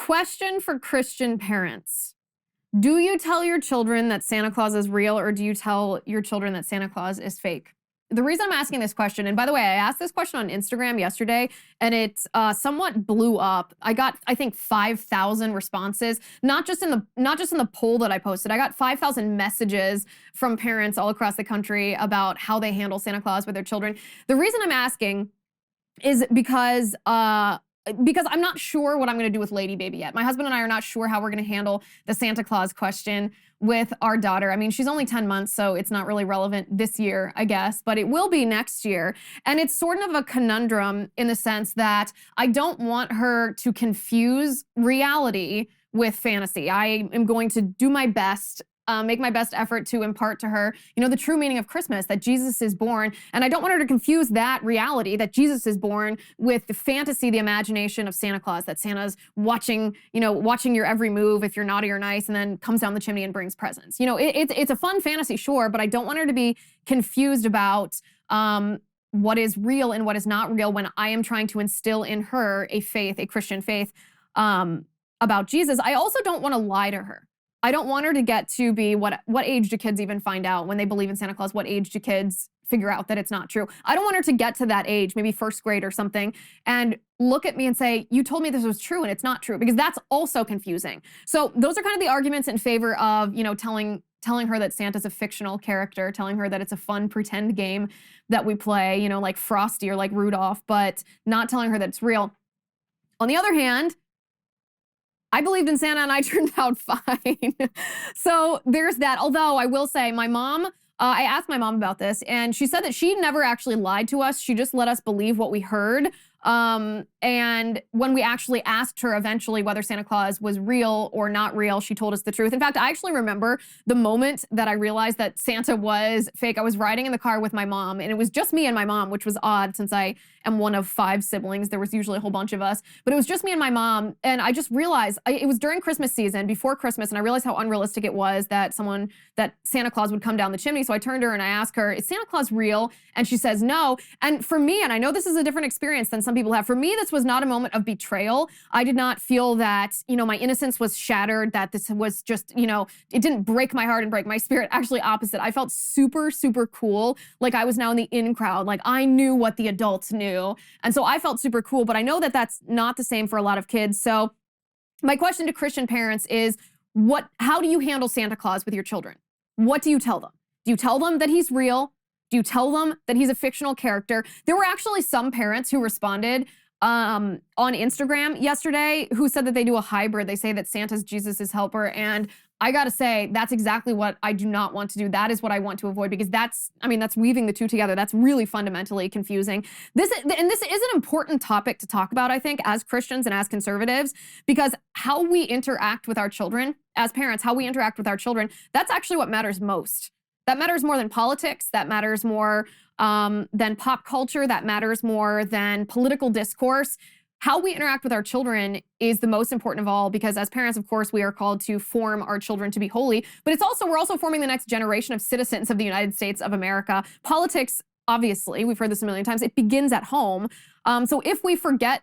Question for Christian parents. Do you tell your children that Santa Claus is real, or do you tell your children that Santa Claus is fake? The reason I'm asking this question, and by the way, I asked this question on Instagram yesterday, and it somewhat blew up. I got, I think, 5,000 responses, not just in the poll that I posted. I got 5,000 messages from parents all across the country about how they handle Santa Claus with their children. The reason I'm asking is because I'm not sure what I'm going to do with Lady Baby yet. My husband and I are not sure how we're going to handle the Santa Claus question with our daughter. I mean, she's only 10 months, so it's not really relevant this year, I guess, but it will be next year. And it's sort of a conundrum in the sense that I don't want her to confuse reality with fantasy. I am going to do my best, make my best effort to impart to her, the true meaning of Christmas, that Jesus is born. And I don't want her to confuse that reality, that Jesus is born, with the fantasy, the imagination of Santa Claus, that Santa's watching your every move if you're naughty or nice, and then comes down the chimney and brings presents. It's a fun fantasy, sure, but I don't want her to be confused about what is real and what is not real when I am trying to instill in her a faith, a Christian faith, about Jesus. I also don't want to lie to her. I don't want her to get to be, what age do kids even find out when they believe in Santa Claus? What age do kids figure out that it's not true? I don't want her to get to that age, maybe first grade or something, and look at me and say, you told me this was true and it's not true, because that's also confusing. So those are kind of the arguments in favor of, telling her that Santa's a fictional character, telling her that it's a fun pretend game that we play, like Frosty or like Rudolph, but not telling her that it's real. On the other hand, I believed in Santa and I turned out fine. So there's that. Although I will say, my mom, I asked my mom about this, and she said that she never actually lied to us. She just let us believe what we heard. And when we actually asked her eventually whether Santa Claus was real or not real, she told us the truth. In fact, I actually remember the moment that I realized that Santa was fake. I was riding in the car with my mom, and it was just me and my mom, which was odd since I am one of 5 siblings. There was usually a whole bunch of us, but it was just me and my mom. And I just realized, it was during Christmas season, before Christmas, and I realized how unrealistic it was that Santa Claus would come down the chimney. So I turned to her and I asked her, is Santa Claus real? And she says no. And for me, and I know this is a different experience than some people have, for me, this was not a moment of betrayal. I did not feel that, my innocence was shattered, that this was just, it didn't break my heart and break my spirit. Actually, opposite. I felt super, super cool. Like I was now in the in crowd. Like I knew what the adults knew. And so I felt super cool, but I know that that's not the same for a lot of kids. So my question to Christian parents is, how do you handle Santa Claus with your children? What do you tell them? Do you tell them that he's real? Do you tell them that he's a fictional character? There were actually some parents who responded on Instagram yesterday who said that they do a hybrid. They say that Santa's Jesus' helper. And I gotta say, that's exactly what I do not want to do. That is what I want to avoid, because that's weaving the two together. That's really fundamentally confusing. This is an important topic to talk about, I think, as Christians and as conservatives, because how we interact with our children, as parents, how we interact with our children, that's actually what matters most. That matters more than politics. That matters more than pop culture. That matters more than political discourse. How we interact with our children is the most important of all, because as parents, of course, we are called to form our children to be holy, but we're also forming the next generation of citizens of the United States of America. Politics, obviously, we've heard this a million times, it begins at home. So if we forget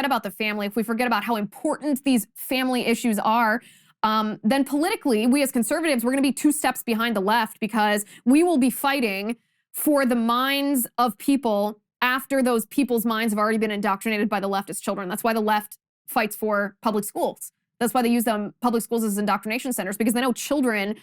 about the family, if we forget about how important these family issues are, then politically, we as conservatives, we're going to be 2 steps behind the left, because we will be fighting for the minds of people after those people's minds have already been indoctrinated by the leftist children. That's why the left fights for public schools. That's why they use public schools as indoctrination centers, because they know children's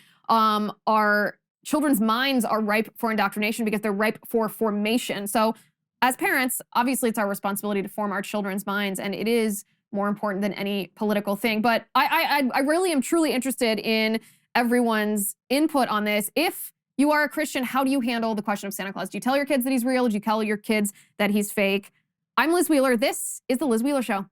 minds are ripe for indoctrination, because they're ripe for formation. So as parents, obviously it's our responsibility to form our children's minds, and it is more important than any political thing. But I really am truly interested in everyone's input on this. If you are a Christian, how do you handle the question of Santa Claus? Do you tell your kids that he's real? Do you tell your kids that he's fake? I'm Liz Wheeler. This is The Liz Wheeler Show.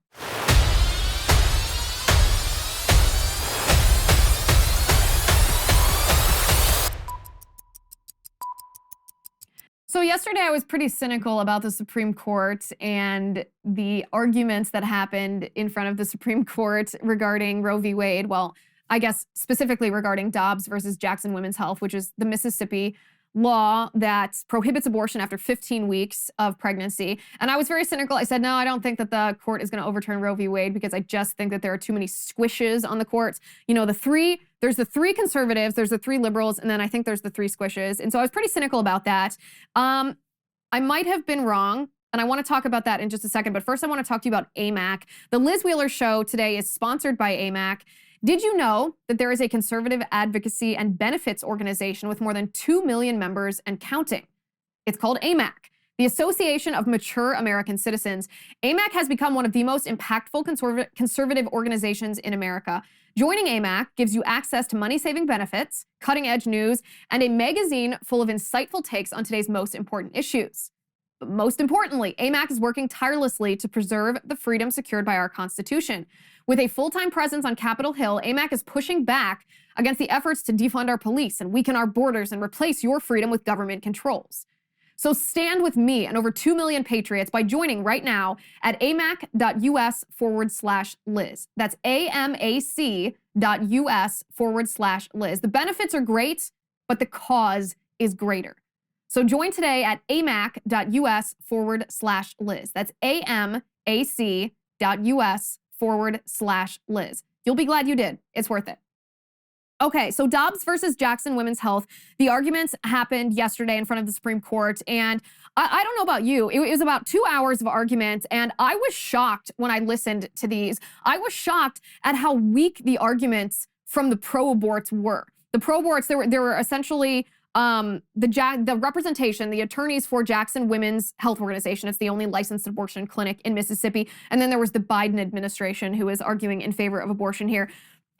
So yesterday I was pretty cynical about the Supreme Court and the arguments that happened in front of the Supreme Court regarding Roe v. Wade. Well, I guess specifically regarding Dobbs versus Jackson Women's Health, which is the Mississippi law that prohibits abortion after 15 weeks of pregnancy. And I was very cynical. I said, no, I don't think that the court is going to overturn Roe v. Wade because I just think that there are too many squishes on the courts. You know, there's the three conservatives, there's the three liberals, and then I think there's the three squishes. And so I was pretty cynical about that. I might have been wrong. And I want to talk about that in just a second. But first, I want to talk to you about AMAC. The Liz Wheeler Show today is sponsored by AMAC. Did you know that there is a conservative advocacy and benefits organization with more than 2 million members and counting? It's called AMAC, the Association of Mature American Citizens. AMAC has become one of the most impactful conservative organizations in America. Joining AMAC gives you access to money-saving benefits, cutting-edge news, and a magazine full of insightful takes on today's most important issues. But most importantly, AMAC is working tirelessly to preserve the freedom secured by our Constitution. With a full-time presence on Capitol Hill, AMAC is pushing back against the efforts to defund our police and weaken our borders and replace your freedom with government controls. So stand with me and over 2 million patriots by joining right now at amac.us/Liz. That's amac.us/Liz. The benefits are great, but the cause is greater. So join today at amac.us/Liz. That's amac.us/Liz. You'll be glad you did. It's worth it. Okay, so Dobbs versus Jackson Women's Health. The arguments happened yesterday in front of the Supreme Court, and I don't know about you. It was about 2 hours of argument, and I was shocked when I listened to these. I was shocked at how weak the arguments from the pro-aborts were. The pro-aborts, there were essentially the representation, the attorneys for Jackson Women's Health Organization. It's the only licensed abortion clinic in Mississippi. And then there was the Biden administration who is arguing in favor of abortion here.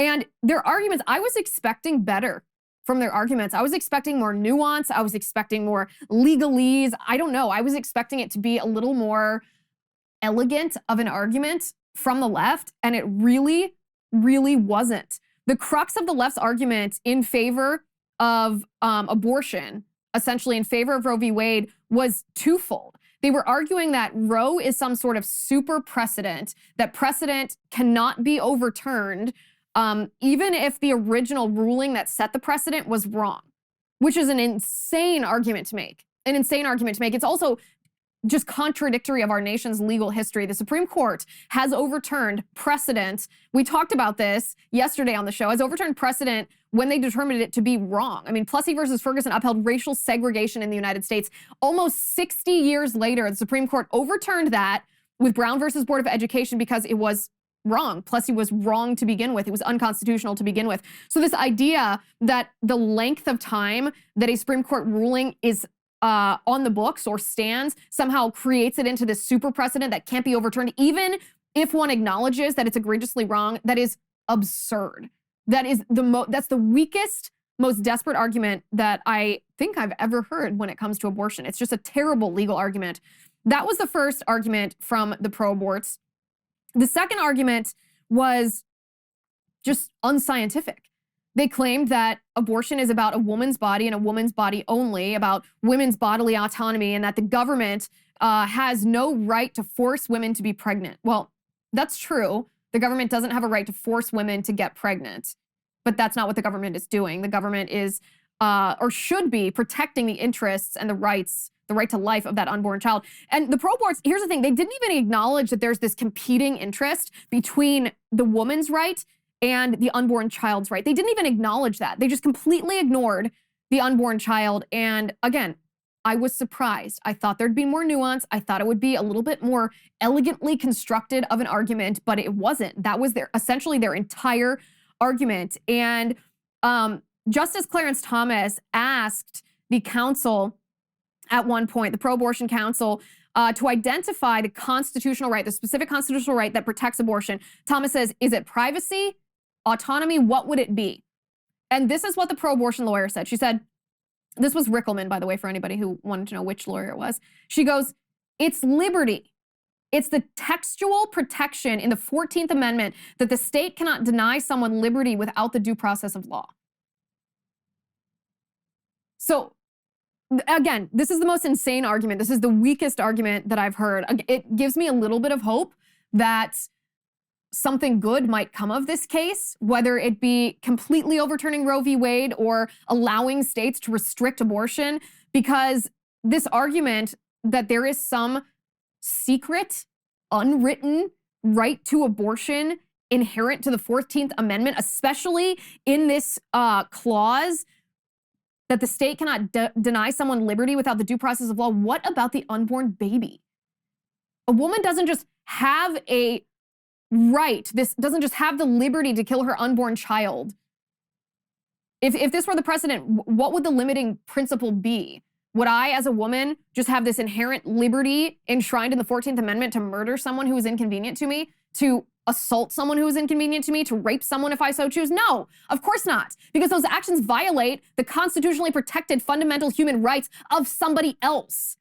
And their arguments, I was expecting better from their arguments. I was expecting more nuance. I was expecting more legalese. I don't know. I was expecting it to be a little more elegant of an argument from the left. And it really, really wasn't. The crux of the left's argument in favor of abortion, essentially in favor of Roe v. Wade, was twofold. They were arguing that Roe is some sort of super precedent, that precedent cannot be overturned, even if the original ruling that set the precedent was wrong, which is an insane argument to make. An insane argument to make. It's also just contradictory of our nation's legal history. The Supreme Court has overturned precedent. We talked about this yesterday on the show, has overturned precedent when they determined it to be wrong. I mean, Plessy versus Ferguson upheld racial segregation in the United States. Almost 60 years later, the Supreme Court overturned that with Brown versus Board of Education because it was wrong. Plessy was wrong to begin with. It was unconstitutional to begin with. So this idea that the length of time that a Supreme Court ruling is on the books or stands somehow creates it into this super precedent that can't be overturned, even if one acknowledges that it's egregiously wrong, that is absurd. That is that's the weakest, most desperate argument that I think I've ever heard when it comes to abortion. It's just a terrible legal argument. That was the first argument from the pro-aborts. The second argument was just unscientific. They claimed that abortion is about a woman's body and a woman's body only, about women's bodily autonomy, and that the government has no right to force women to be pregnant. Well, that's true. The government doesn't have a right to force women to get pregnant, but that's not what the government is doing. The government is, or should be, protecting the interests and the right to life of that unborn child. And the pro-aborts, here's the thing, they didn't even acknowledge that there's this competing interest between the woman's right and the unborn child's right. They didn't even acknowledge that. They just completely ignored the unborn child. And again, I was surprised. I thought there'd be more nuance. I thought it would be a little bit more elegantly constructed of an argument, but it wasn't. That was essentially their entire argument. And Justice Clarence Thomas asked the counsel at one point, the pro-abortion counsel, to identify the constitutional right, the specific constitutional right that protects abortion. Thomas says, is it privacy, autonomy? What would it be? And this is what the pro-abortion lawyer said. She said, this was Rickelman, by the way, for anybody who wanted to know which lawyer it was. She goes, it's liberty. It's the textual protection in the 14th Amendment that the state cannot deny someone liberty without the due process of law. So, again, this is the most insane argument. This is the weakest argument that I've heard. It gives me a little bit of hope that something good might come of this case, whether it be completely overturning Roe v. Wade or allowing states to restrict abortion, because this argument that there is some secret, unwritten right to abortion inherent to the 14th Amendment, especially in this clause that the state cannot deny someone liberty without the due process of law. What about the unborn baby? A woman doesn't just have a right, this doesn't just have the liberty to kill her unborn child. If this were the precedent, what would the limiting principle be? Would I, as a woman, just have this inherent liberty enshrined in the 14th Amendment to murder someone who is inconvenient to me, to assault someone who is inconvenient to me, to rape someone if I so choose? No, of course not, because those actions violate the constitutionally protected fundamental human rights of somebody else.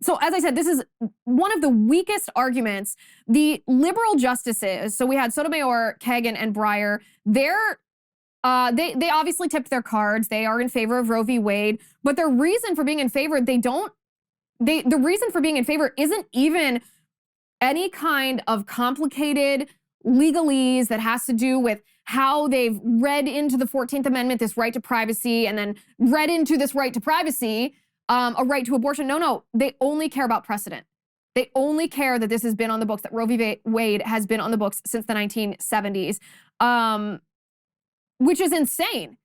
So as I said, this is one of the weakest arguments. The liberal justices, so we had Sotomayor, Kagan, and Breyer, they obviously tipped their cards. They are in favor of Roe v. Wade, but their reason for being in favor, the reason for being in favor isn't even any kind of complicated legalese that has to do with how they've read into the 14th Amendment this right to privacy, and then read into this right to privacy a right to abortion. No, they only care about precedent. They only care that this has been on the books, that Roe v. Wade has been on the books since the 1970s, which is insane.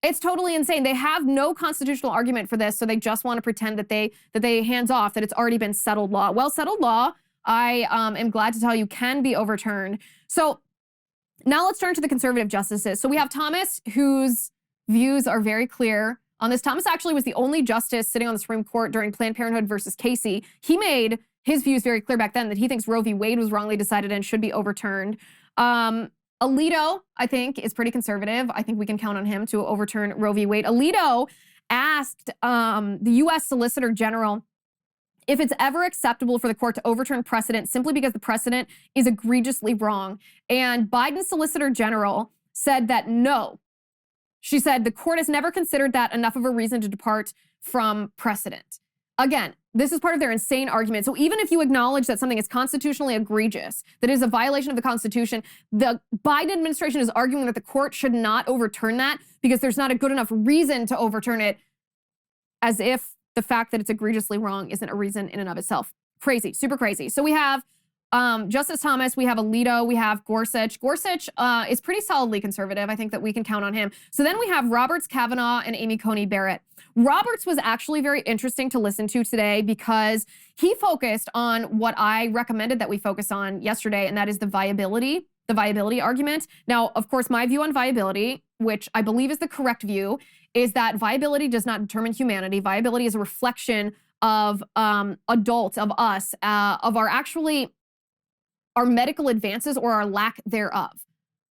It's totally insane. They have no constitutional argument for this, so they just want to pretend that they hands off, that it's already been settled law. Well, settled law, I am glad to tell you, can be overturned. So now let's turn to the conservative justices. So we have Thomas, whose views are very clear on this. Thomas actually was the only justice sitting on the Supreme Court during Planned Parenthood versus Casey. He made his views very clear back then that he thinks Roe v. Wade was wrongly decided and should be overturned. Alito, I think, is pretty conservative. I think we can count on him to overturn Roe v. Wade. Alito asked the U.S. Solicitor General if it's ever acceptable for the court to overturn precedent simply because the precedent is egregiously wrong. And Biden's Solicitor General said that no. She said the court has never considered that enough of a reason to depart from precedent. Again, this is part of their insane argument. So even if you acknowledge that something is constitutionally egregious, that it is a violation of the Constitution, the Biden administration is arguing that the court should not overturn that because there's not a good enough reason to overturn it, as if the fact that it's egregiously wrong isn't a reason in and of itself. Crazy, super crazy. So we have Justice Thomas, we have Alito, we have Gorsuch. Gorsuch is pretty solidly conservative. I think that we can count on him. So then we have Roberts, Kavanaugh, and Amy Coney Barrett. Roberts was actually very interesting to listen to today because he focused on what I recommended that we focus on yesterday, and that is the viability argument. Now, of course, my view on viability, which I believe is the correct view, is that viability does not determine humanity. Viability is a reflection of adults, of us, of our medical advances or our lack thereof,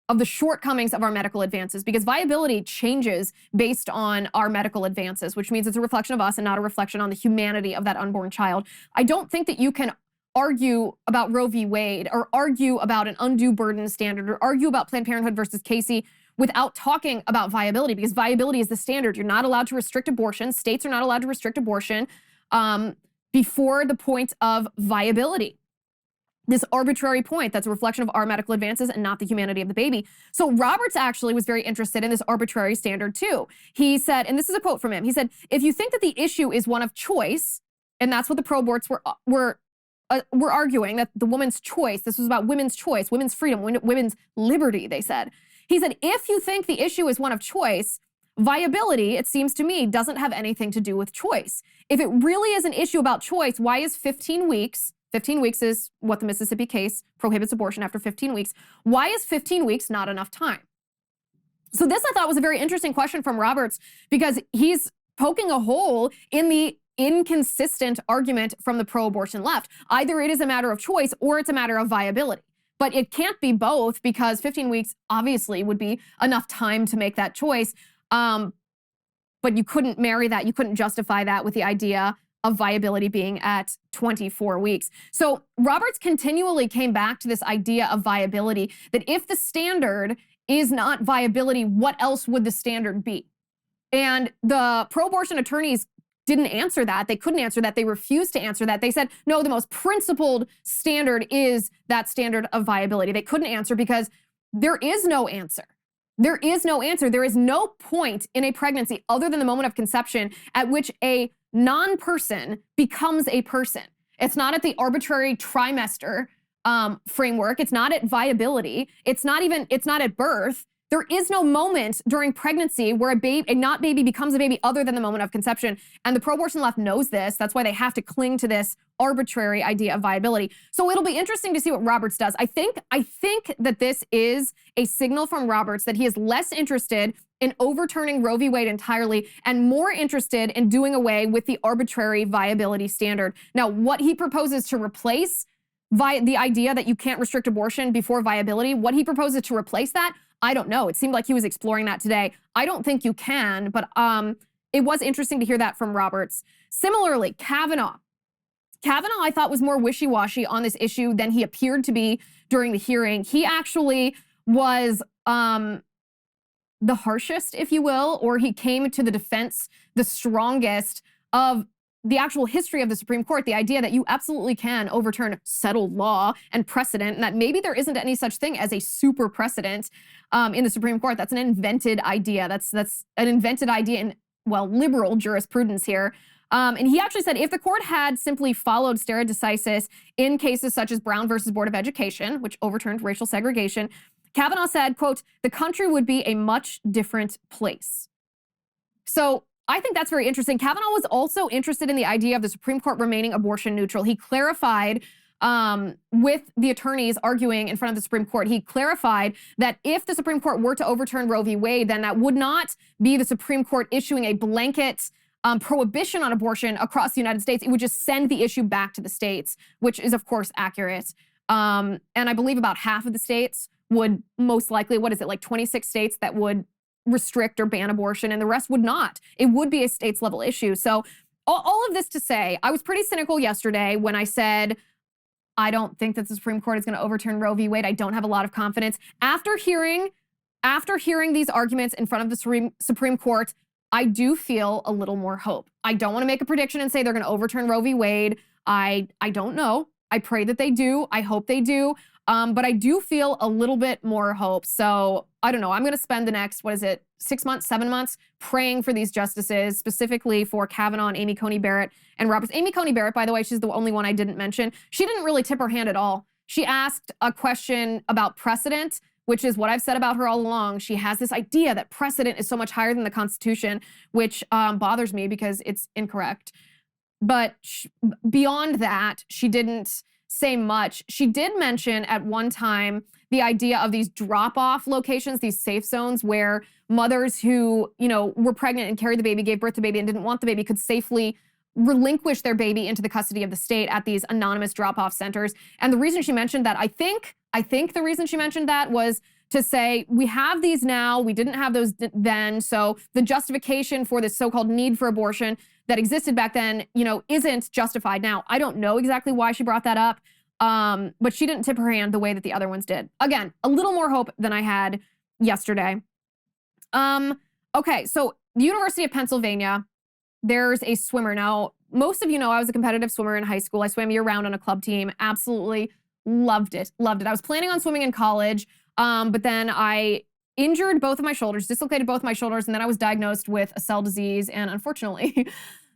of the shortcomings of our medical advances, because viability changes based on our medical advances, which means it's a reflection of us and not a reflection on the humanity of that unborn child. I don't think that you can argue about Roe v. Wade or argue about an undue burden standard or argue about Planned Parenthood versus Casey without talking about viability, because viability is the standard. You're not allowed to restrict abortion. States are not allowed to restrict abortion before the point of viability. This arbitrary point that's a reflection of our medical advances and not the humanity of the baby. So Roberts actually was very interested in this arbitrary standard too. He said, and this is a quote from him, he said, if you think that the issue is one of choice, and that's what the pro-aborts were arguing, that the woman's choice, this was about women's choice, women's freedom, women's liberty, they said. He said, if you think the issue is one of choice, viability, it seems to me, doesn't have anything to do with choice. If it really is an issue about choice, why is 15 weeks, 15 weeks is what the Mississippi case prohibits abortion after 15 weeks. Why is 15 weeks not enough time? So this I thought was a very interesting question from Roberts, because he's poking a hole in the inconsistent argument from the pro-abortion left. Either it is a matter of choice or it's a matter of viability. But it can't be both, because 15 weeks obviously would be enough time to make that choice. But you couldn't marry that. You couldn't justify that with the idea of viability being at 24 weeks. So Roberts continually came back to this idea of viability, that if the standard is not viability, what else would the standard be? And the pro-abortion attorneys didn't answer that. They couldn't answer that. They refused to answer that. They said, no, the most principled standard is that standard of viability. They couldn't answer because there is no answer. There is no answer. There is no point in a pregnancy other than the moment of conception at which a non-person becomes a person. It's not at the arbitrary trimester framework. It's not at viability. It's not at birth. There is no moment during pregnancy where a not baby becomes a baby other than the moment of conception. And the pro-abortion left knows this. That's why they have to cling to this arbitrary idea of viability. So it'll be interesting to see what Roberts does. I think that this is a signal from Roberts that he is less interested in overturning Roe v. Wade entirely and more interested in doing away with the arbitrary viability standard. Now, what he proposes to replace the idea that you can't restrict abortion before viability, what he proposes to replace that, I don't know. It seemed like he was exploring that today. I don't think you can, but it was interesting to hear that from Roberts. Similarly, Kavanaugh. Kavanaugh, I thought, was more wishy-washy on this issue than he appeared to be during the hearing. He actually was the harshest, if you will, or he came to the defense the strongest of the actual history of the Supreme Court, the idea that you absolutely can overturn settled law and precedent, and that maybe there isn't any such thing as a super precedent in the Supreme Court. That's an invented idea. That's an invented idea in, well, liberal jurisprudence here. And he actually said if the court had simply followed stare decisis in cases such as Brown versus Board of Education, which overturned racial segregation, Kavanaugh said, quote, the country would be a much different place. So I think that's very interesting. Kavanaugh was also interested in the idea of the Supreme Court remaining abortion neutral. He clarified with the attorneys arguing in front of the Supreme Court, he clarified that if the Supreme Court were to overturn Roe v. Wade, then that would not be the Supreme Court issuing a blanket prohibition on abortion across the United States. It would just send the issue back to the states, which is, of course, accurate. And I believe about half of the states would most likely, like 26 states that would restrict or ban abortion, and the rest would not. It would be a states level issue. So all of this to say, I was pretty cynical yesterday when I said, I don't think that the Supreme Court is going to overturn Roe v. Wade. I don't have a lot of confidence. After hearing these arguments in front of the Supreme Court, I do feel a little more hope. I don't want to make a prediction and say they're going to overturn Roe v. Wade. I don't know. I pray that they do. I hope they do. But I do feel a little bit more hope. So I don't know. I'm going to spend the next, 6 months, 7 months praying for these justices, specifically for Kavanaugh and Amy Coney Barrett and Roberts. Amy Coney Barrett, by the way, she's the only one I didn't mention. She didn't really tip her hand at all. She asked a question about precedent, which is what I've said about her all along. She has this idea that precedent is so much higher than the Constitution, which bothers me because it's incorrect. But beyond that, she didn't say much. She did mention at one time the idea of these drop-off locations, these safe zones where mothers who, were pregnant and carried the baby, gave birth to the baby and didn't want the baby could safely relinquish their baby into the custody of the state at these anonymous drop-off centers. And the reason she mentioned that, I think the reason she mentioned that was to say, we have these now, we didn't have those then, so the justification for this so-called need for abortion that existed back then, isn't justified now. I don't know exactly why she brought that up, but she didn't tip her hand the way that the other ones did. Again, a little more hope than I had yesterday. Okay, so the University of Pennsylvania, there's a swimmer. Now, most of you know I was a competitive swimmer in high school. I swam year-round on a club team. Absolutely loved it. I was planning on swimming in college, but then I injured both of my shoulders, dislocated both my shoulders, and then I was diagnosed with a cell disease. And unfortunately,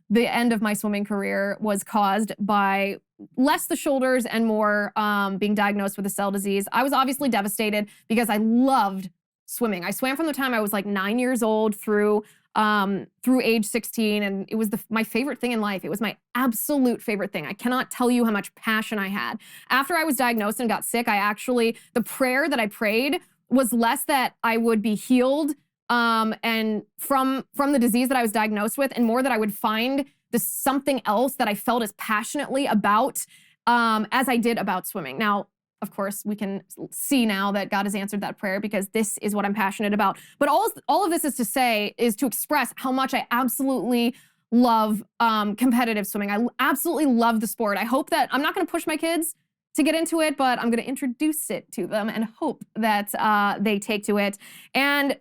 the end of my swimming career was caused by less the shoulders and more being diagnosed with a cell disease. I was obviously devastated because I loved swimming. I swam from the time I was like 9 years old through age 16, and it was my favorite thing in life. It was my absolute favorite thing. I cannot tell you how much passion I had. After I was diagnosed and got sick, the prayer that I prayed was less that I would be healed and from the disease that I was diagnosed with, and more that I would find something else that I felt as passionately about as I did about swimming. Now, of course, we can see now that God has answered that prayer because this is what I'm passionate about. But all of this is to express how much I absolutely love competitive swimming. I absolutely love the sport. I hope that I'm not going to push my kids to get into it, but I'm going to introduce it to them and hope that they take to it. And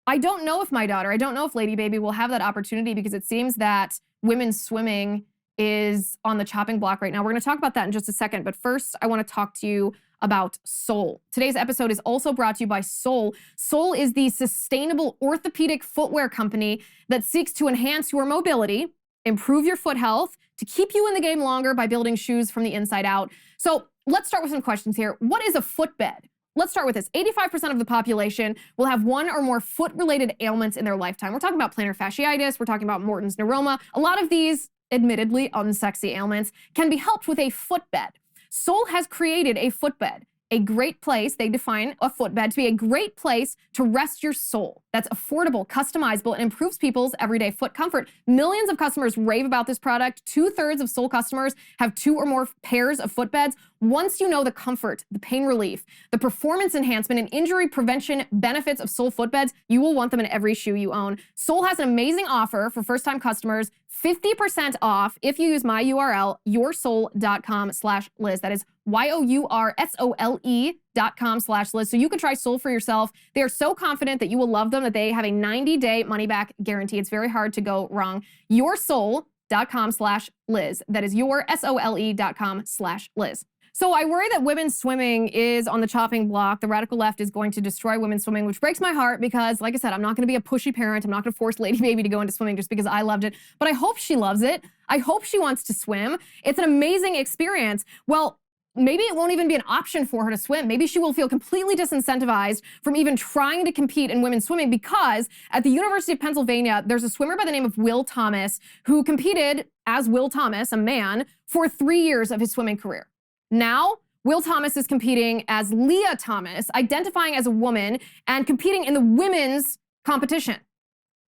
I don't know if my daughter, I don't know if Lady Baby will have that opportunity because it seems that women's swimming is on the chopping block right now. We're going to talk about that in just a second. But first, I want to talk to you about Sole. Today's episode is also brought to you by Sole. Sole is the sustainable orthopedic footwear company that seeks to enhance your mobility, improve your foot health, to keep you in the game longer by building shoes from the inside out. So let's start with some questions here. What is a footbed? Let's start with this. 85% of the population will have one or more foot-related ailments in their lifetime. We're talking about plantar fasciitis. We're talking about Morton's neuroma. A lot of these, admittedly unsexy ailments, can be helped with a footbed. Sole has created a footbed, a great place. They define a footbed to be a great place to rest your soul. That's affordable, customizable, and improves people's everyday foot comfort. Millions of customers rave about this product. 2/3 of Sole customers have 2 or more pairs of footbeds. Once you know the comfort, the pain relief, the performance enhancement, and injury prevention benefits of Sole footbeds, you will want them in every shoe you own. Sole has an amazing offer for first-time customers, 50% off if you use my URL, yoursole.com/Liz. That is yoursole.com/Liz. So you can try Sole for yourself. They are so confident that you will love them that they have a 90-day money-back guarantee. It's very hard to go wrong. yoursole.com/Liz. That is yoursole.com/Liz. So I worry that women's swimming is on the chopping block. The radical left is going to destroy women's swimming, which breaks my heart because, like I said, I'm not going to be a pushy parent. I'm not going to force Lady Baby to go into swimming just because I loved it. But I hope she loves it. I hope she wants to swim. It's an amazing experience. Well, maybe it won't even be an option for her to swim. Maybe she will feel completely disincentivized from even trying to compete in women's swimming because at the University of Pennsylvania, there's a swimmer by the name of Will Thomas who competed as Will Thomas, a man, for 3 years of his swimming career. Now, Will Thomas is competing as Leah Thomas, identifying as a woman and competing in the women's competition.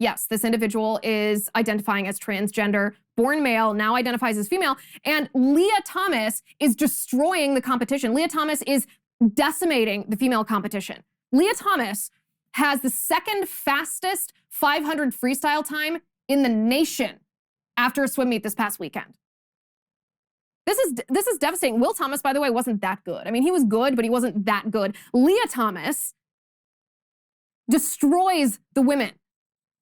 Yes, this individual is identifying as transgender, born male, now identifies as female, and Leah Thomas is destroying the competition. Leah Thomas is decimating the female competition. Leah Thomas has the second fastest 500 freestyle time in the nation after a swim meet this past weekend. This is devastating. Will Thomas, by the way, wasn't that good. I mean, he was good, but he wasn't that good. Leah Thomas destroys the women.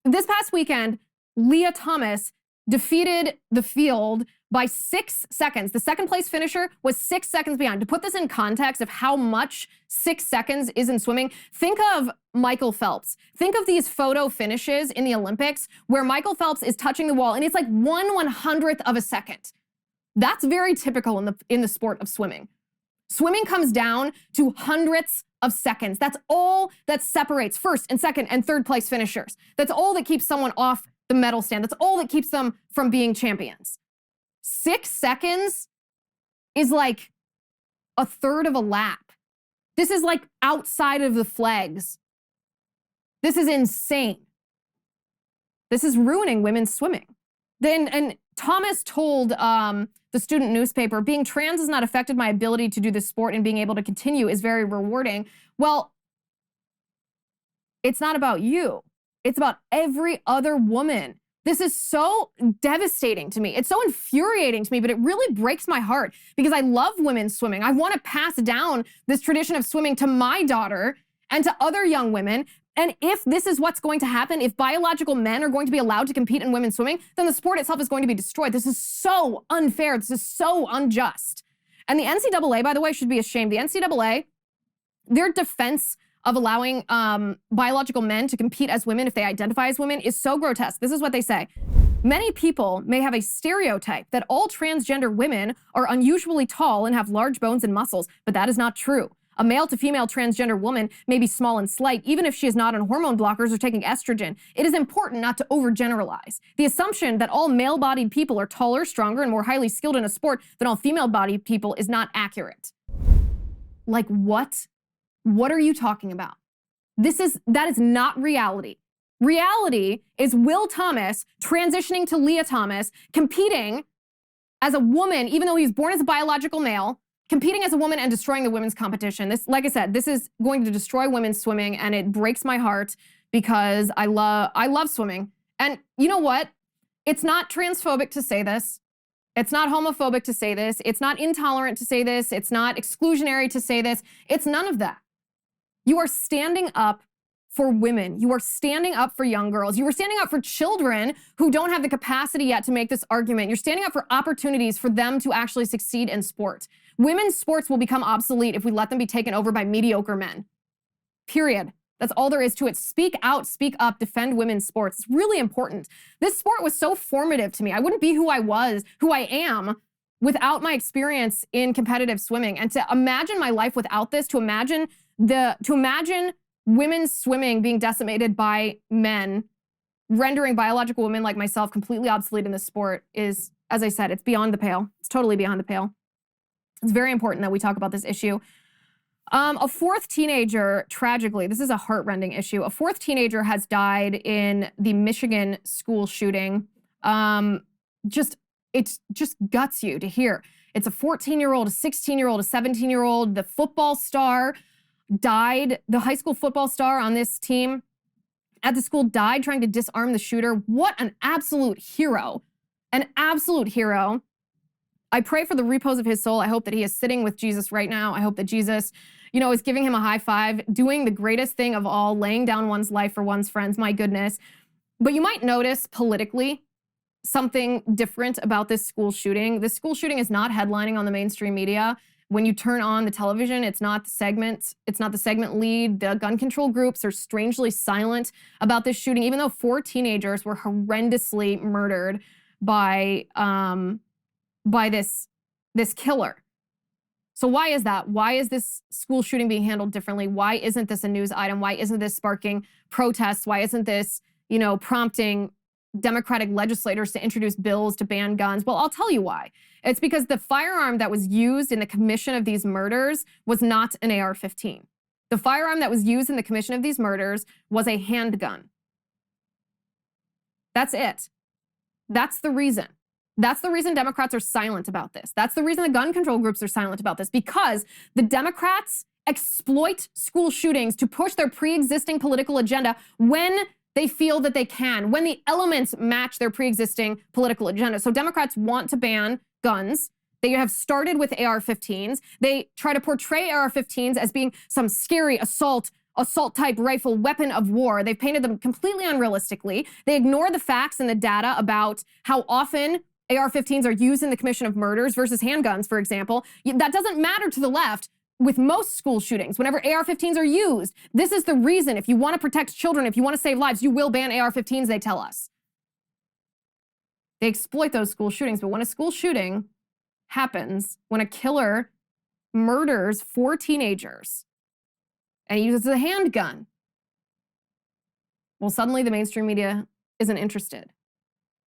This past weekend, Leah Thomas defeated the field by 6 seconds. The second place finisher was 6 seconds behind. To put this in context of how much 6 seconds is in swimming, think of Michael Phelps. Think of these photo finishes in the Olympics where Michael Phelps is touching the wall and it's like 1/100th of a second. That's very typical in the sport of swimming. Swimming comes down to hundredths of seconds. That's all that separates first and second and third place finishers. That's all that keeps someone off the medal stand. That's all that keeps them from being champions. 6 seconds is like a third of a lap. This is like outside of the flags. This is insane. This is ruining women's swimming. And Thomas told the student newspaper, being trans has not affected my ability to do this sport and being able to continue is very rewarding. Well, it's not about you. It's about every other woman. This is so devastating to me. It's so infuriating to me, but it really breaks my heart because I love women's swimming. I want to pass down this tradition of swimming to my daughter and to other young women. And if this is what's going to happen, if biological men are going to be allowed to compete in women's swimming, then the sport itself is going to be destroyed. This is so unfair. This is so unjust. And the NCAA, by the way, should be ashamed. The NCAA, their defense of allowing biological men to compete as women if they identify as women is so grotesque. This is what they say. Many people may have a stereotype that all transgender women are unusually tall and have large bones and muscles, but that is not true. A male to female transgender woman may be small and slight, even if she is not on hormone blockers or taking estrogen. It is important not to overgeneralize. The assumption that all male-bodied people are taller, stronger, and more highly skilled in a sport than all female-bodied people is not accurate. Like what? What are you talking about? That is not reality. Reality is Will Thomas transitioning to Leah Thomas, competing as a woman, even though he was born as a biological male, competing as a woman and destroying the women's competition. This, like I said, this is going to destroy women's swimming, and it breaks my heart because I love swimming. And you know what? It's not transphobic to say this. It's not homophobic to say this. It's not intolerant to say this. It's not exclusionary to say this. It's none of that. You are standing up for women. You are standing up for young girls. You are standing up for children who don't have the capacity yet to make this argument. You're standing up for opportunities for them to actually succeed in sport. Women's sports will become obsolete if we let them be taken over by mediocre men. Period. That's all there is to it. Speak out, speak up, defend women's sports. It's really important. This sport was so formative to me. I wouldn't be who I am, without my experience in competitive swimming. And to imagine my life without this, to imagine women's swimming being decimated by men, rendering biological women like myself completely obsolete in this sport is, as I said, it's beyond the pale. It's totally beyond the pale. It's very important that we talk about this issue. A fourth teenager, tragically, this is a heart-rending issue. A fourth teenager has died in the Michigan school shooting. It just guts you to hear. It's a 14-year-old, a 16-year-old, a 17-year-old. The football star died. The high school football star on this team at the school died trying to disarm the shooter. What an absolute hero. An absolute hero. I pray for the repose of his soul. I hope that he is sitting with Jesus right now. I hope that Jesus, is giving him a high five, doing the greatest thing of all, laying down one's life for one's friends. My goodness. But you might notice politically something different about this school shooting. This school shooting is not headlining on the mainstream media. When you turn on the television, it's not the segment lead. The gun control groups are strangely silent about this shooting, even though 4 teenagers were horrendously murdered by this killer. So why is that? Why is this school shooting being handled differently? Why isn't this a news item? Why isn't this sparking protests? Why isn't this, prompting Democratic legislators to introduce bills to ban guns? Well, I'll tell you why. It's because the firearm that was used in the commission of these murders was not an AR-15. The firearm that was used in the commission of these murders was a handgun. That's it. That's the reason. That's the reason Democrats are silent about this. That's the reason the gun control groups are silent about this, because the Democrats exploit school shootings to push their pre-existing political agenda when they feel that they can, when the elements match their pre-existing political agenda. So Democrats want to ban guns. They have started with AR-15s. They try to portray AR-15s as being some scary assault-type rifle weapon of war. They've painted them completely unrealistically. They ignore the facts and the data about how often AR-15s are used in the commission of murders versus handguns, for example. That doesn't matter to the left with most school shootings. Whenever AR-15s are used, this is the reason. If you want to protect children, if you want to save lives, you will ban AR-15s, they tell us. They exploit those school shootings, but when a school shooting happens, when a killer murders 4 teenagers and he uses a handgun, well, suddenly the mainstream media isn't interested.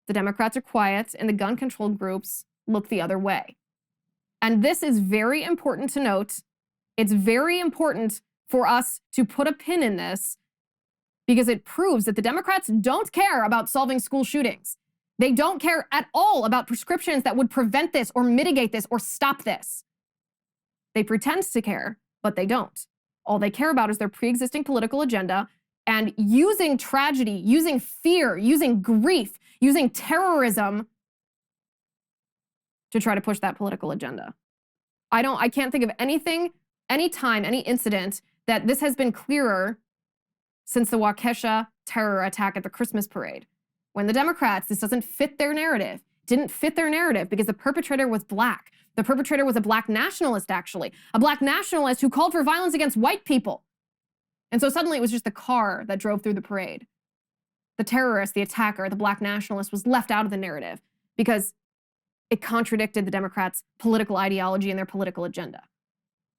The Democrats are quiet and the gun control groups look the other way. And this is very important to note. It's very important for us to put a pin in this because it proves that the Democrats don't care about solving school shootings. They don't care at all about prescriptions that would prevent this or mitigate this or stop this. They pretend to care, but they don't. All they care about is their pre-existing political agenda and using tragedy, using fear, using grief, using terrorism to try to push that political agenda. I can't think of anything, any time, any incident that this has been clearer since the Waukesha terror attack at the Christmas parade. When the Democrats, this doesn't fit their narrative. Didn't fit their narrative because the perpetrator was black. The perpetrator was a black nationalist, actually. A black nationalist who called for violence against white people. And so suddenly it was just the car that drove through the parade. The terrorist, the attacker, the black nationalist was left out of the narrative because it contradicted the Democrats' political ideology and their political agenda.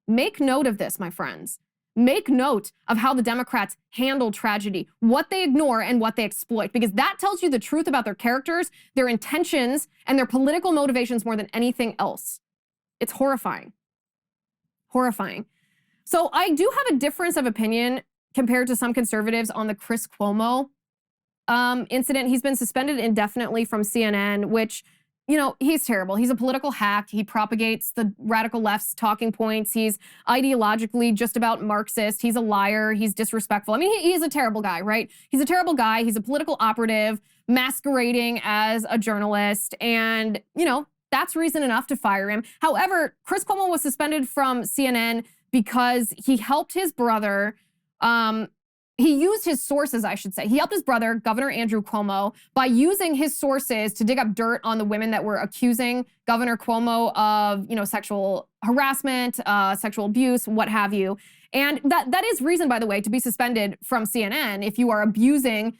Make note of this, my friends. Make note of how the Democrats handle tragedy, what they ignore and what they exploit, because that tells you the truth about their characters, their intentions, and their political motivations more than anything else. It's horrifying. Horrifying. So I do have a difference of opinion compared to some conservatives on the Chris Cuomo incident. He's been suspended indefinitely from CNN, which, he's terrible. He's a political hack. He propagates the radical left's talking points. He's ideologically just about Marxist. He's a liar. He's disrespectful. I mean, he's a terrible guy, right? He's a terrible guy. He's a political operative masquerading as a journalist. And, that's reason enough to fire him. However, Chris Cuomo was suspended from CNN because he helped his brother he used his sources, I should say. He helped his brother, Governor Andrew Cuomo, by using his sources to dig up dirt on the women that were accusing Governor Cuomo of, sexual harassment, sexual abuse, what have you. And that is reason, by the way, to be suspended from CNN if you are abusing,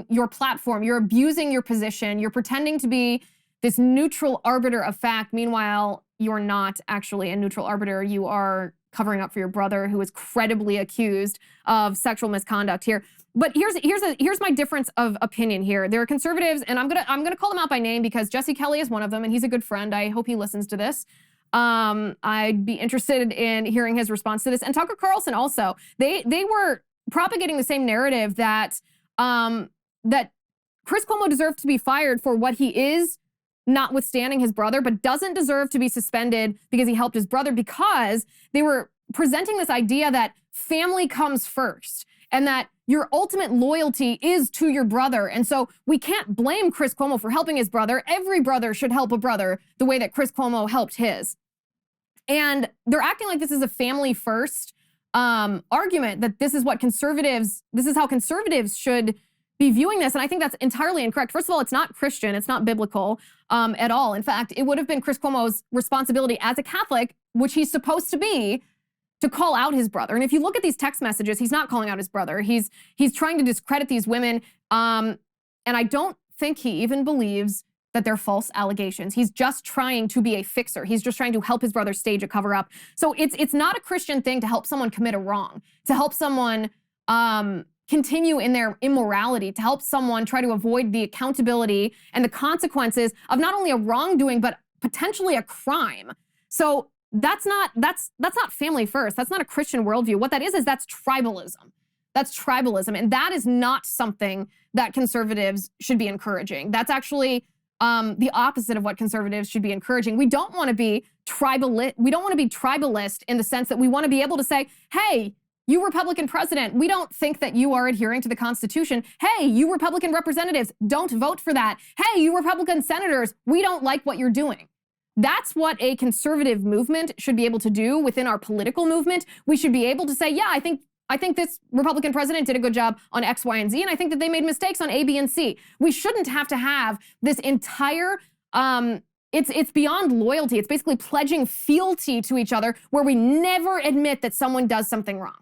your platform, you're abusing your position, you're pretending to be this neutral arbiter of fact. Meanwhile, you're not actually a neutral arbiter. You are covering up for your brother, who is credibly accused of sexual misconduct here. But here's my difference of opinion here. There are conservatives, and I'm gonna call them out by name because Jesse Kelly is one of them, and he's a good friend. I hope he listens to this. I'd be interested in hearing his response to this. And Tucker Carlson also. They were propagating the same narrative that that Chris Cuomo deserved to be fired for what he is, notwithstanding his brother, but doesn't deserve to be suspended because he helped his brother, because they were presenting this idea that family comes first and that your ultimate loyalty is to your brother. And so we can't blame Chris Cuomo for helping his brother. Every brother should help a brother the way that Chris Cuomo helped his. And they're acting like this is a family first argument, that this is how conservatives should be viewing this. And I think that's entirely incorrect. First of all, it's not Christian. It's not biblical at all. In fact, it would have been Chris Cuomo's responsibility as a Catholic, which he's supposed to be, to call out his brother. And if you look at these text messages, he's not calling out his brother. He's trying to discredit these women. And I don't think he even believes that they're false allegations. He's just trying to be a fixer. He's just trying to help his brother stage a cover up. So it's not a Christian thing to help someone commit a wrong, to help someone continue in their immorality, to help someone try to avoid the accountability and the consequences of not only a wrongdoing, but potentially a crime. So that's not family first. That's not a Christian worldview. What that is that's tribalism. That's tribalism. And that is not something that conservatives should be encouraging. That's actually the opposite of what conservatives should be encouraging. We don't want to be tribalist. We don't want to be tribalist in the sense that we want to be able to say, hey, you Republican president, we don't think that you are adhering to the Constitution. Hey, you Republican representatives, don't vote for that. Hey, you Republican senators, we don't like what you're doing. That's what a conservative movement should be able to do within our political movement. We should be able to say, yeah, I think this Republican president did a good job on X, Y, and Z, and I think that they made mistakes on A, B, and C. We shouldn't have to have this entire, it's beyond loyalty. It's basically pledging fealty to each other where we never admit that someone does something wrong.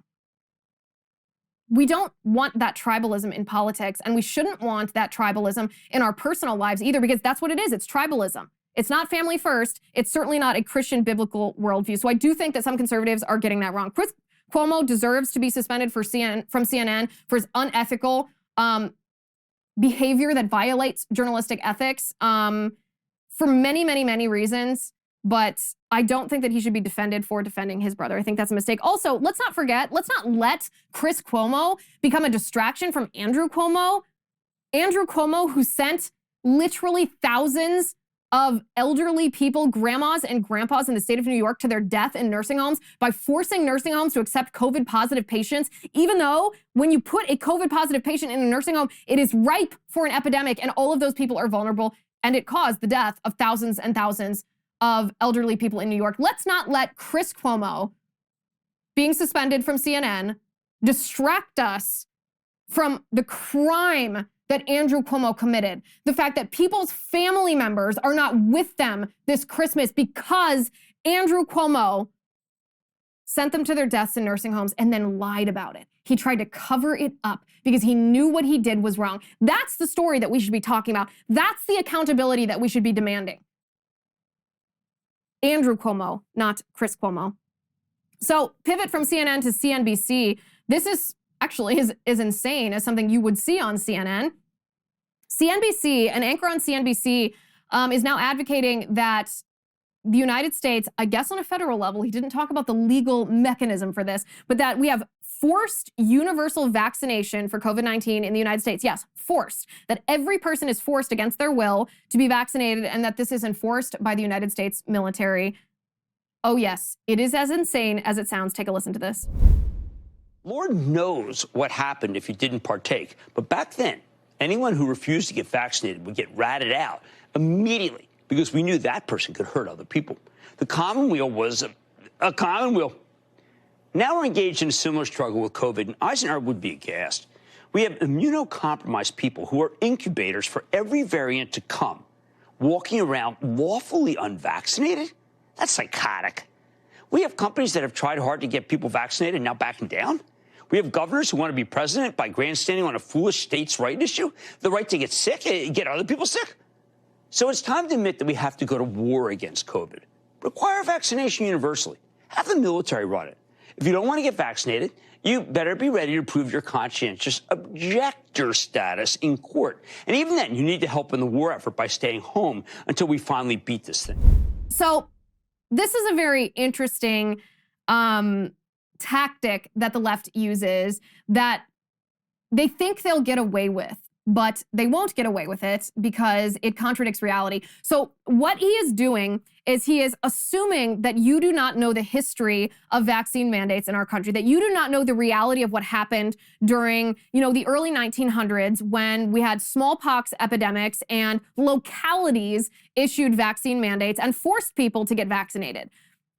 We don't want that tribalism in politics, and we shouldn't want that tribalism in our personal lives either, because that's what it is. It's tribalism. It's not family first. It's certainly not a Christian biblical worldview. So I do think that some conservatives are getting that wrong. Chris Cuomo deserves to be suspended from CNN for his unethical behavior that violates journalistic ethics for many, many, many reasons. But I don't think that he should be defended for defending his brother. I think that's a mistake. Also, let's not forget, let's not let Chris Cuomo become a distraction from Andrew Cuomo. Andrew Cuomo, who sent literally thousands of elderly people, grandmas and grandpas in the state of New York, to their death in nursing homes by forcing nursing homes to accept COVID-positive patients, even though when you put a COVID-positive patient in a nursing home, it is ripe for an epidemic, and all of those people are vulnerable, and it caused the death of thousands and thousands of elderly people in New York. Let's not let Chris Cuomo being suspended from CNN distract us from the crime that Andrew Cuomo committed. The fact that people's family members are not with them this Christmas because Andrew Cuomo sent them to their deaths in nursing homes and then lied about it. He tried to cover it up because he knew what he did was wrong. That's the story that we should be talking about. That's the accountability that we should be demanding. Andrew Cuomo, not Chris Cuomo. So pivot from CNN to CNBC. This is actually is insane as something you would see on CNN. CNBC, an anchor on CNBC, is now advocating that the United States, I guess on a federal level, he didn't talk about the legal mechanism for this, but that we have forced universal vaccination for COVID-19 in the United States. Yes, forced. That every person is forced against their will to be vaccinated, and that this is enforced by the United States military. Oh yes, it is as insane as it sounds. Take a listen to this. Lord knows what happened if you didn't partake. But back then, anyone who refused to get vaccinated would get ratted out immediately because we knew that person could hurt other people. The commonweal was a commonweal. Now we're engaged in a similar struggle with COVID, and Eisenhower would be aghast. We have immunocompromised people who are incubators for every variant to come, walking around lawfully unvaccinated? That's psychotic. We have companies that have tried hard to get people vaccinated and now backing down. We have governors who want to be president by grandstanding on a foolish states' right issue, the right to get sick, get other people sick. So it's time to admit that we have to go to war against COVID. Require vaccination universally. Have the military run it. If you don't want to get vaccinated, you better be ready to prove your conscientious objector status in court. And even then, you need to help in the war effort by staying home until we finally beat this thing. So this is a very interesting tactic that the left uses that they think they'll get away with, but they won't get away with it because it contradicts reality. So what he is doing is he is assuming that you do not know the history of vaccine mandates in our country, that you do not know the reality of what happened during, the early 1900s when we had smallpox epidemics and localities issued vaccine mandates and forced people to get vaccinated.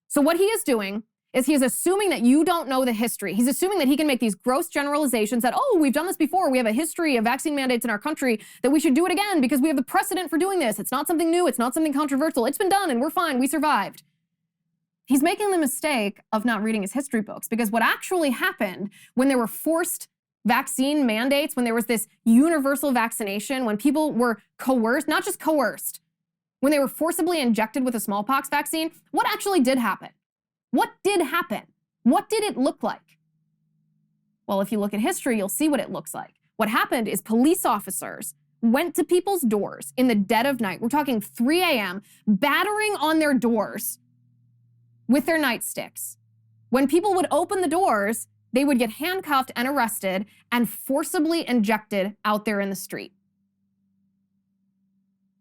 So what he is doing is he is assuming that you don't know the history. He's assuming that he can make these gross generalizations that, oh, we've done this before. We have a history of vaccine mandates in our country, that we should do it again because we have the precedent for doing this. It's not something new. It's not something controversial. It's been done and we're fine. We survived. He's making the mistake of not reading his history books, because what actually happened when there were forced vaccine mandates, when there was this universal vaccination, when people were coerced, not just coerced, when they were forcibly injected with a smallpox vaccine, what actually did happen? What did happen? What did it look like? Well, if you look at history, you'll see what it looks like. What happened is police officers went to people's doors in the dead of night. We're talking 3 a.m., battering on their doors with their nightsticks. When people would open the doors, they would get handcuffed and arrested and forcibly injected out there in the street.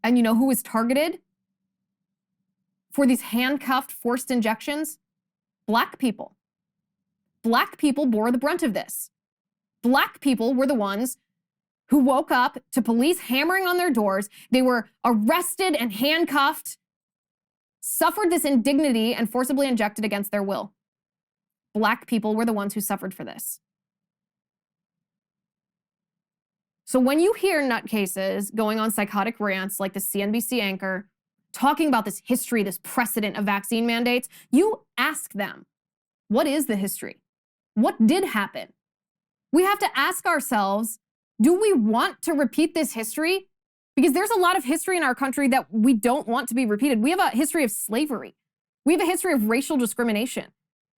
And you know who was targeted for these handcuffed, forced injections? Black people. Black people bore the brunt of this. Black people were the ones who woke up to police hammering on their doors. They were arrested and handcuffed, suffered this indignity, and forcibly injected against their will. Black people were the ones who suffered for this. So when you hear nutcases going on psychotic rants like the CNBC anchor, talking about this history, this precedent of vaccine mandates, you ask them, what is the history? What did happen? We have to ask ourselves, do we want to repeat this history? Because there's a lot of history in our country that we don't want to be repeated. We have a history of slavery. We have a history of racial discrimination.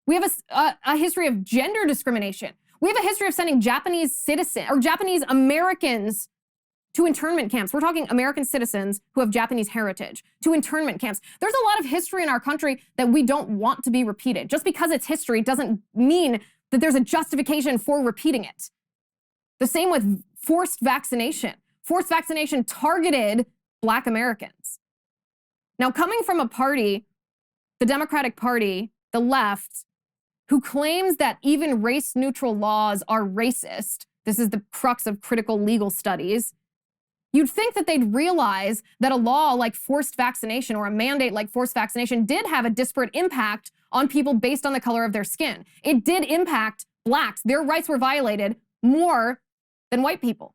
We have a history of gender discrimination. We have a history of sending Japanese citizens or Japanese Americans to internment camps. We're talking American citizens who have Japanese heritage to internment camps. There's a lot of history in our country that we don't want to be repeated. Just because it's history doesn't mean that there's a justification for repeating it. The same with forced vaccination. Forced vaccination targeted Black Americans. Now, coming from a party, the Democratic Party, the left, who claims that even race-neutral laws are racist, this is the crux of critical legal studies, you'd think that they'd realize that a law like forced vaccination or a mandate like forced vaccination did have a disparate impact on people based on the color of their skin. It did impact Blacks. Their rights were violated more than white people.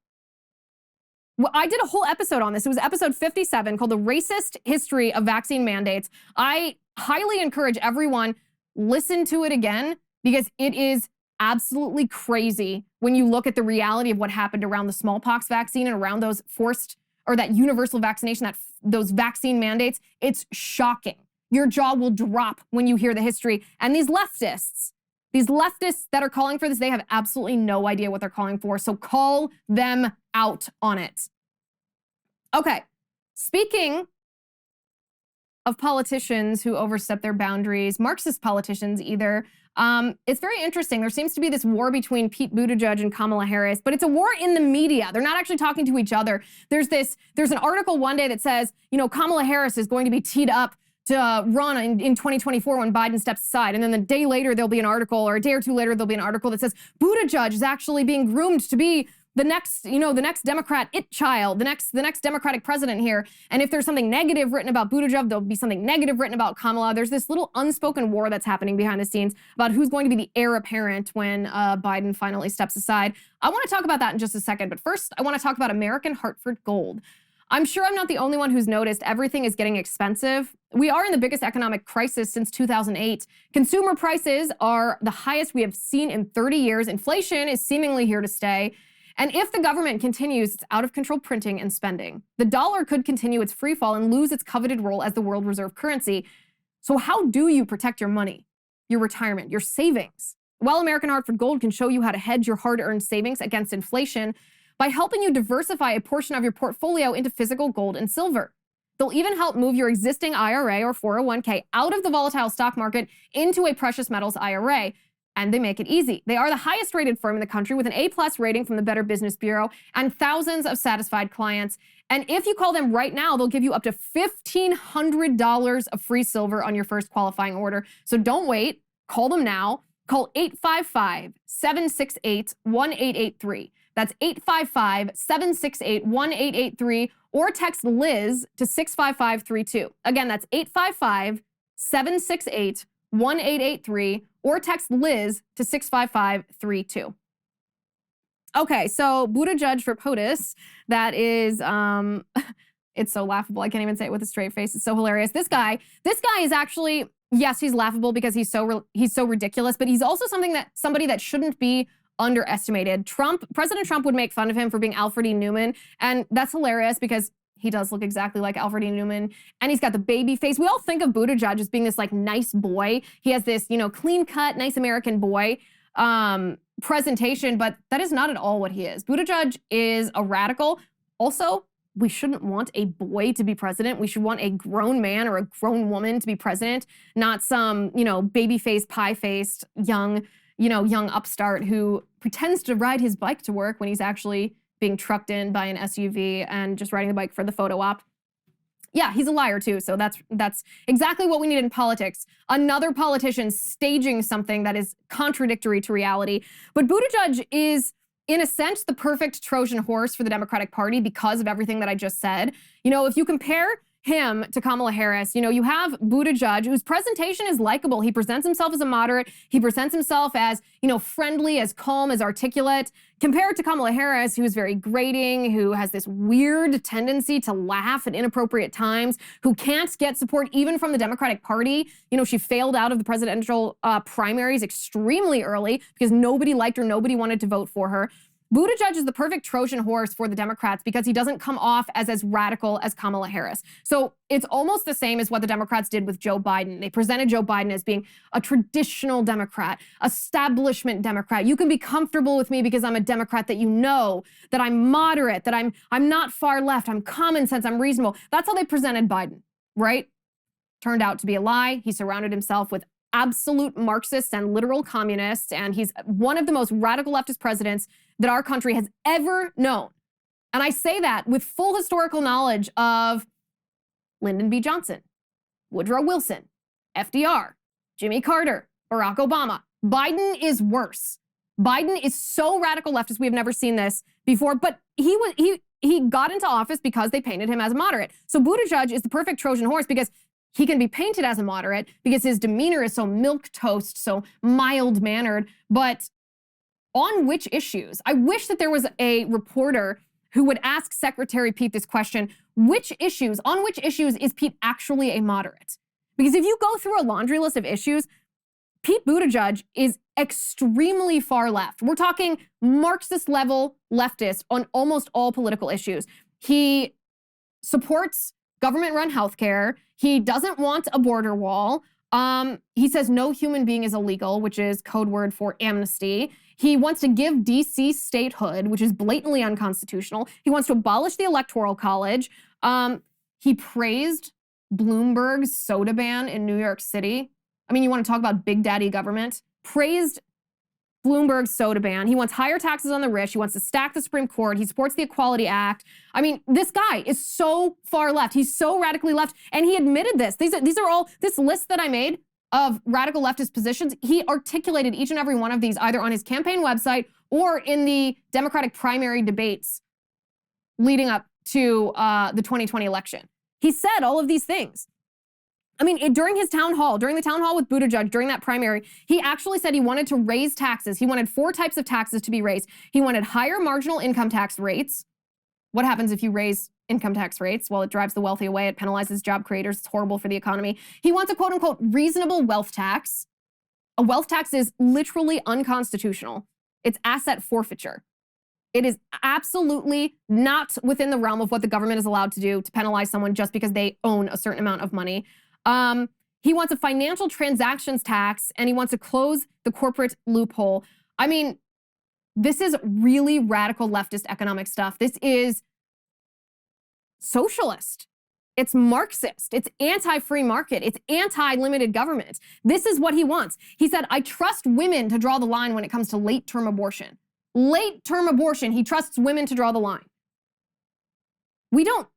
Well, I did a whole episode on this. It was episode 57 called The Racist History of Vaccine Mandates. I highly encourage everyone listen to it again, because it is absolutely crazy when you look at the reality of what happened around the smallpox vaccine and around those forced, or that universal vaccination, those vaccine mandates. It's shocking. Your jaw will drop when you hear the history. And these leftists that are calling for this, they have absolutely no idea what they're calling for. So call them out on it. Okay, speaking of politicians who overstep their boundaries, Marxist politicians either, it's very interesting. There seems to be this war between Pete Buttigieg and Kamala Harris, but it's a war in the media. They're not actually talking to each other. There's an article one day that says, Kamala Harris is going to be teed up to run in 2024 when Biden steps aside. And then the day later, there'll be an article, or a day or two later, there'll be an article that says Buttigieg is actually being groomed to be the next Democrat child, the next Democratic president here. And if there's something negative written about Buttigieg, there'll be something negative written about Kamala. There's this little unspoken war that's happening behind the scenes about who's going to be the heir apparent when Biden finally steps aside. I want to talk about that in just a second, but first I want to talk about American Hartford Gold. I'm sure I'm not the only one who's noticed everything is getting expensive. We are in the biggest economic crisis since 2008. Consumer prices are the highest we have seen in 30 years. Inflation is seemingly here to stay. And if the government continues its out-of-control printing and spending, the dollar could continue its free fall and lose its coveted role as the world reserve currency. So how do you protect your money, your retirement, your savings? Well, American Hartford Gold can show you how to hedge your hard-earned savings against inflation by helping you diversify a portion of your portfolio into physical gold and silver. They'll even help move your existing IRA or 401k out of the volatile stock market into a precious metals IRA. And they make it easy. They are the highest rated firm in the country with an A+ rating from the Better Business Bureau and thousands of satisfied clients. And if you call them right now, they'll give you up to $1,500 of free silver on your first qualifying order. So don't wait. Call them now. Call 855-768-1883. That's 855-768-1883 or text Liz to 65532. Again, that's 855-768-1883 or text Liz to 65532. Okay, so Buttigieg for POTUS, that is, it's so laughable. I can't even say it with a straight face. It's so hilarious. This guy is actually, yes, he's laughable because he's so ridiculous, but he's also somebody that shouldn't be underestimated. President Trump would make fun of him for being Alfred E. Newman, and that's hilarious because he does look exactly like Alfred E. Newman, and he's got the baby face. We all think of Buttigieg as being this like nice boy. He has this, clean cut, nice American boy presentation, but that is not at all what he is. Buttigieg is a radical. Also, we shouldn't want a boy to be president. We should want a grown man or a grown woman to be president, not some, baby-faced, pie-faced, young upstart who pretends to ride his bike to work when he's actually being trucked in by an SUV and just riding the bike for the photo op. Yeah, he's a liar too. So that's exactly what we need in politics. Another politician staging something that is contradictory to reality. But Buttigieg is, in a sense, the perfect Trojan horse for the Democratic Party because of everything that I just said. If you compare him to Kamala Harris, you have Buttigieg, whose presentation is likable. He presents himself as a moderate. He presents himself as, friendly, as calm, as articulate, compared to Kamala Harris, who is very grating, who has this weird tendency to laugh at inappropriate times, who can't get support even from the Democratic Party. She failed out of the presidential primaries extremely early because nobody liked her, nobody wanted to vote for her. Buttigieg is the perfect Trojan horse for the Democrats because he doesn't come off as radical as Kamala Harris. So it's almost the same as what the Democrats did with Joe Biden. They presented Joe Biden as being a traditional Democrat, establishment Democrat. You can be comfortable with me because I'm a Democrat, that that I'm moderate, that I'm not far left, I'm common sense, I'm reasonable. That's how they presented Biden, right? Turned out to be a lie. He surrounded himself with absolute Marxists and literal communists, and he's one of the most radical leftist presidents that our country has ever known. And I say that with full historical knowledge of Lyndon B. Johnson, Woodrow Wilson, FDR, Jimmy Carter, Barack Obama. Biden is worse. Biden is so radical leftist. We have never seen this before, but he got into office because they painted him as a moderate. So Buttigieg is the perfect Trojan horse because he can be painted as a moderate because his demeanor is so milquetoast, so mild-mannered. But on which issues? I wish that there was a reporter who would ask Secretary Pete this question: on which issues is Pete actually a moderate? Because if you go through a laundry list of issues, Pete Buttigieg is extremely far left. We're talking Marxist-level leftist on almost all political issues. He supports government-run healthcare. He doesn't want a border wall. He says no human being is illegal, which is code word for amnesty. He wants to give DC statehood, which is blatantly unconstitutional. He wants to abolish the Electoral College. He praised Bloomberg's soda ban in New York City. I mean, you want to talk about big daddy government? Praised Bloomberg's soda ban. He wants higher taxes on the rich. He wants to stack the Supreme Court. He supports the Equality Act. I mean, this guy is so far left. He's so radically left, and he admitted this. These are all, this list that I made of radical leftist positions, he articulated each and every one of these either on his campaign website or in the Democratic primary debates leading up to the 2020 election. He said all of these things. I mean, during the town hall with Buttigieg, during that primary, he actually said he wanted to raise taxes. He wanted 4 types of taxes to be raised. He wanted higher marginal income tax rates. What happens if you raise income tax rates? Well, it drives the wealthy away. It penalizes job creators. It's horrible for the economy. He wants a quote unquote reasonable wealth tax. A wealth tax is literally unconstitutional. It's asset forfeiture. It is absolutely not within the realm of what the government is allowed to do to penalize someone just because they own a certain amount of money. He wants a financial transactions tax, and he wants to close the corporate loophole. I mean, this is really radical leftist economic stuff. This is socialist. It's Marxist. It's anti-free market. It's anti-limited government. This is what he wants. He said, I trust women to draw the line when it comes to late-term abortion. Late-term abortion, he trusts women to draw the line. We don't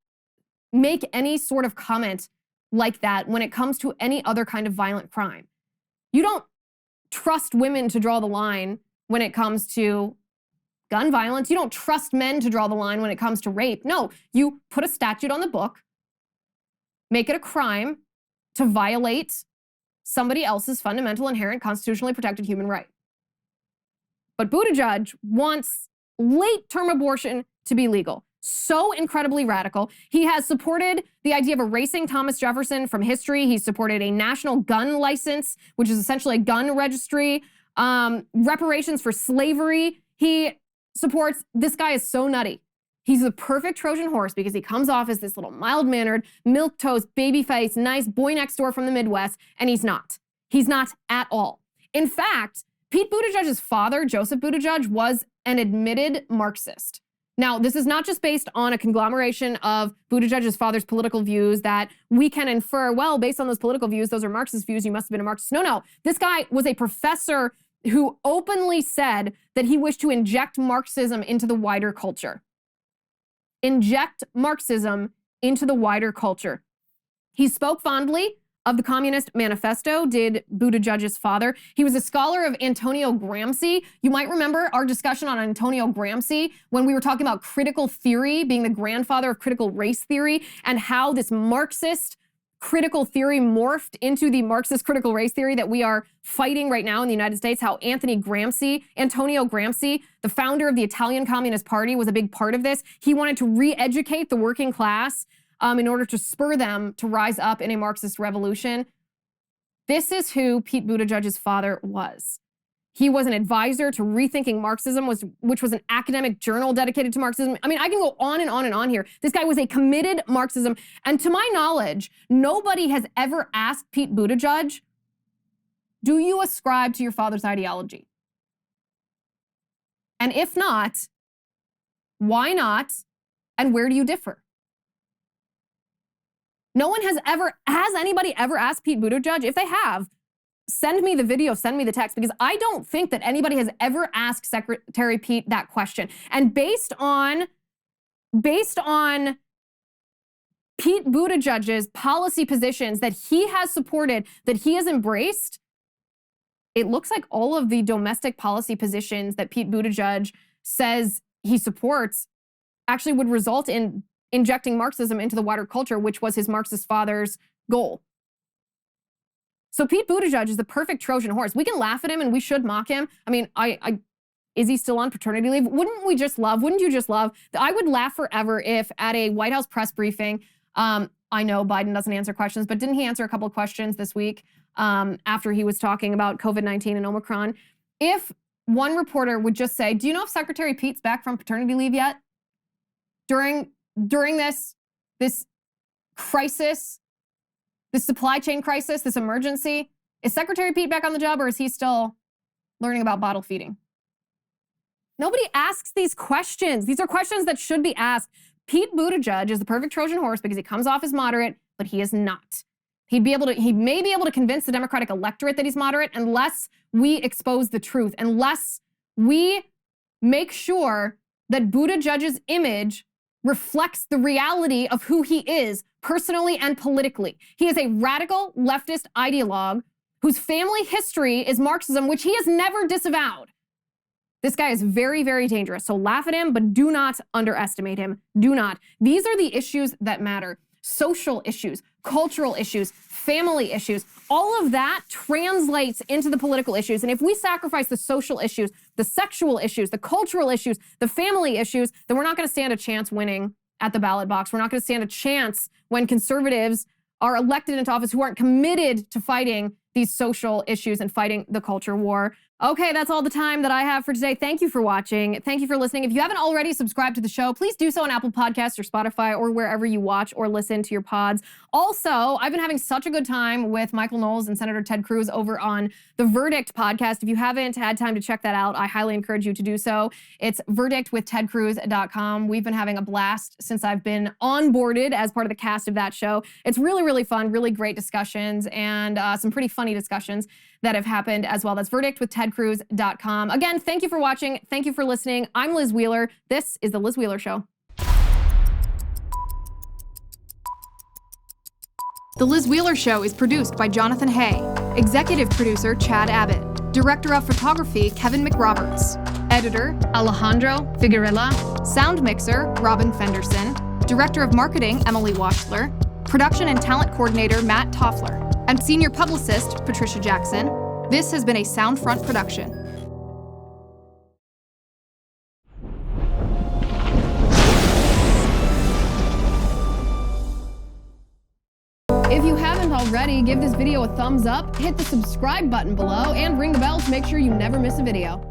make any sort of comment like that when it comes to any other kind of violent crime. You don't trust women to draw the line when it comes to gun violence. You don't trust men to draw the line when it comes to rape. No, you put a statute on the book, make it a crime to violate somebody else's fundamental, inherent, constitutionally protected human right. But Buttigieg wants late-term abortion to be legal. So incredibly radical. He has supported the idea of erasing Thomas Jefferson from history. He supported a national gun license, which is essentially a gun registry, reparations for slavery. He supports, this guy is so nutty. He's the perfect Trojan horse because he comes off as this little mild-mannered, milquetoast, baby-faced, nice boy next door from the Midwest, and he's not. He's not at all. In fact, Pete Buttigieg's father, Joseph Buttigieg, was an admitted Marxist. Now, this is not just based on a conglomeration of Buttigieg's father's political views that we can infer, well, based on those political views, those are Marxist views, you must have been a Marxist. No. This guy was a professor who openly said that he wished to inject Marxism into the wider culture. Inject Marxism into the wider culture. He spoke fondly of the Communist Manifesto, did Buttigieg's father. He was a scholar of Antonio Gramsci. You might remember our discussion on Antonio Gramsci when we were talking about critical theory being the grandfather of critical race theory and how this Marxist critical theory morphed into the Marxist critical race theory that we are fighting right now in the United States, how Antonio Gramsci, the founder of the Italian Communist Party, was a big part of this. He wanted to re-educate the working class in order to spur them to rise up in a Marxist revolution. This is who Pete Buttigieg's father was. He was an advisor to Rethinking Marxism, which was an academic journal dedicated to Marxism. I mean, I can go on and on and on here. This guy was a committed Marxism. And to my knowledge, nobody has ever asked Pete Buttigieg, do you ascribe to your father's ideology? And if not, why not? And where do you differ? No one has anybody ever asked Pete Buttigieg? If they have, send me the video, send me the text, because I don't think that anybody has ever asked Secretary Pete that question. And based on Pete Buttigieg's policy positions that he has supported, that he has embraced, it looks like all of the domestic policy positions that Pete Buttigieg says he supports actually would result in injecting Marxism into the wider culture, which was his Marxist father's goal. So Pete Buttigieg is the perfect Trojan horse. We can laugh at him and we should mock him. I mean, is he still on paternity leave? Wouldn't you just love? I would laugh forever if at a White House press briefing, I know Biden doesn't answer questions, but didn't he answer a couple of questions this week after he was talking about COVID-19 and Omicron? If one reporter would just say, do you know if Secretary Pete's back from paternity leave yet? During this crisis, this supply chain crisis, this emergency, is Secretary Pete back on the job, or is he still learning about bottle feeding? Nobody asks these questions. These are questions that should be asked. Pete Buttigieg is the perfect Trojan horse because he comes off as moderate, but he is not. He may be able to convince the Democratic electorate that he's moderate unless we expose the truth, unless we make sure that Buttigieg's image reflects the reality of who he is personally and politically. He is a radical leftist ideologue whose family history is Marxism, which he has never disavowed. This guy is very, very dangerous. So laugh at him, but do not underestimate him. Do not. These are the issues that matter. Social issues, cultural issues, family issues, all of that translates into the political issues. And if we sacrifice the social issues, the sexual issues, the cultural issues, the family issues, then we're not going to stand a chance winning at the ballot box. We're not going to stand a chance when conservatives are elected into office who aren't committed to fighting these social issues and fighting the culture war. Okay, that's all the time that I have for today. Thank you for watching. Thank you for listening. If you haven't already subscribed to the show, please do so on Apple Podcasts or Spotify or wherever you watch or listen to your pods. Also, I've been having such a good time with Michael Knowles and Senator Ted Cruz over on the Verdict podcast. If you haven't had time to check that out, I highly encourage you to do so. It's verdictwithtedcruz.com. We've been having a blast since I've been onboarded as part of the cast of that show. It's really, really fun, really great discussions, and some pretty funny discussions that have happened as well. That's verdictwithtedcruz.com. Again, thank you for watching. Thank you for listening. I'm Liz Wheeler. This is The Liz Wheeler Show. The Liz Wheeler Show is produced by Jonathan Hay, executive producer Chad Abbott, director of photography Kevin McRoberts, editor Alejandro Figuerella, sound mixer Robin Fenderson, director of marketing Emily Washler, production and talent coordinator Matt Toffler, and senior publicist Patricia Jackson. This has been a Soundfront production. If you haven't already, give this video a thumbs up, hit the subscribe button below, and ring the bell to make sure you never miss a video.